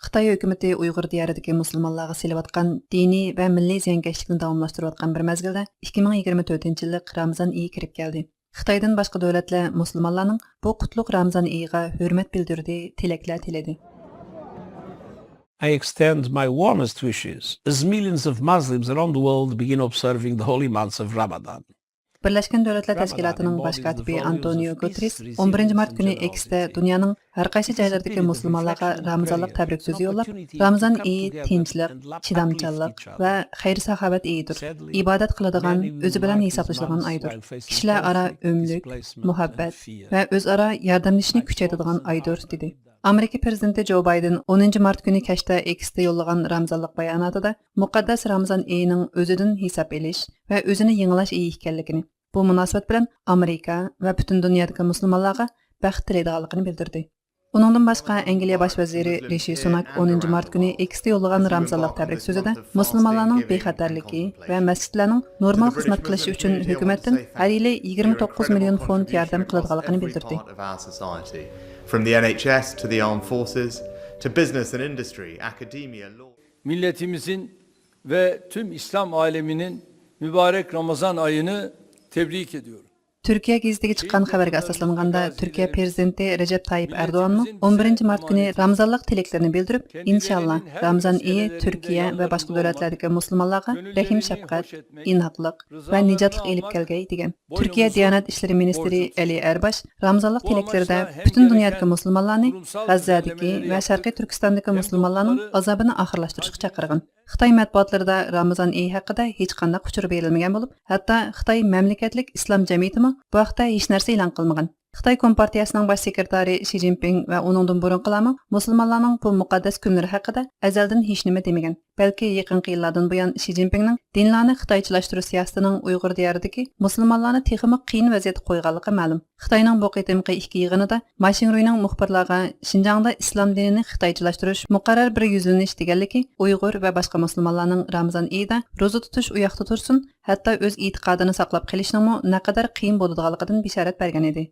Xitoy hökuməti Uyğur diyarındakı musulmonlarga silayotgan diniy və milliy ziyankeşlikni davamlaşdırıyotgan bir mezgildə 2024 yıllık Ramazan iyi kirib geldi. Xitoydan başqa dövlətlər musulmonlarning bu qutlug Ramazan iyiga hörmət bildirdi, tiləklər tiledi. I extend my warmest wishes as millions of Muslims around the world begin observing the holy months of Ramadan. Birleşken Devletler Teşkilatı'nın baş katibi Antonio Guterres 11 Mart günü X'te dünyanın her qaysı joylardagi musulmonlarga Ramazanlık təbrik sözü yollab, Ramazan iyi tinchlik, chidamchanlik və xeyir-saxavat iyidir. İbadat qiladigan, o'zi bilan hisoblashadigan aydır. Kishilar ara ömlük, muhabbat və o'zaro yordamlashishni kuchaytiradigan aydır, dedi. Amerika prezidenti Joe Biden 10 Mart günü kechda X'te yollagan Ramazanlık bayonotida muqaddas Ramazan iyining o'zidan hisob elish va o'zini yangilash iyi ekanligini, bu munosabat bilan Amerika va butun dunyodagi musulmonlarga baxt tilaydiganligini bildirdi. Uningdan boshqa Angliya bosh vaziri Rishi Sunak 10 Mart günü X'te yollagan Ramazanlık təbrik sözüdə musulmonlarning bexatarligi va masjidlarning normal xizmat qilishi uchun hukumatdan har yili 29 million fond yordam qiladiganligini bildirdi. From the NHS to the armed forces to business and industry, academia, law. Milletimizin ve tüm İslam aleminin mübarek Ramazan ayını tebrik ediyorum. Türkiye gizligi chiqqan xabarga asoslanganda Türkiye prezidenti Recep Tayyip Erdoğan 11 Mart günü Ramazanlık tileklerini bildirib, inşallah Ramazan iyi Türkiye ve başka devletlardagi musulmonlarga rahim shafqat, inhaqlik va nijotlik elib kelgay degan. Türkiye Diyanet İşleri Ministri Ali Erbash Ramazanlık tileklerida bütün dunyodagi musulmonlarni G'azzadagi va Sharqiy Turkistondagi musulmonlarning azobini oxirlashtirishga chaqirgan. Xitoy matbuotlarida Ramazan iyi haqida hech qanday uchur berilmagan bo'lib, hatto Xitoy mamlakatlik islom jamiyatimi bu haqda hech narsa e'lon qilmagan. Xitoy Kompartiyasining bosh sekretari Xi Jinping va uningdan burunqilami musulmonlarning bu muqaddas kunlari haqida azaldan hech nima demagan. Balki yaqinqi yillardan buyon Xi Jinpingning dinlarni xitoychilashtirish siyosatining Uyg'ur diyoridagi musulmonlarni texmi qiyin vaziyatga qo'yganligi ma'lum. Xitoyning bu qitimqi ikki yig'inida Mashinruyning muxbirlarga Xinjiangda islom dinini xitoychilashtirish muqarrar bir yuzlanish deganligi Uyg'ur va boshqa musulmonlarning Ramazon oyida ro'za tutish u yoqda tursin, hatto o'z e'tiqodini saqlab qolishning naqadar qiyin bo'ladiganligidan bishorat bergan edi.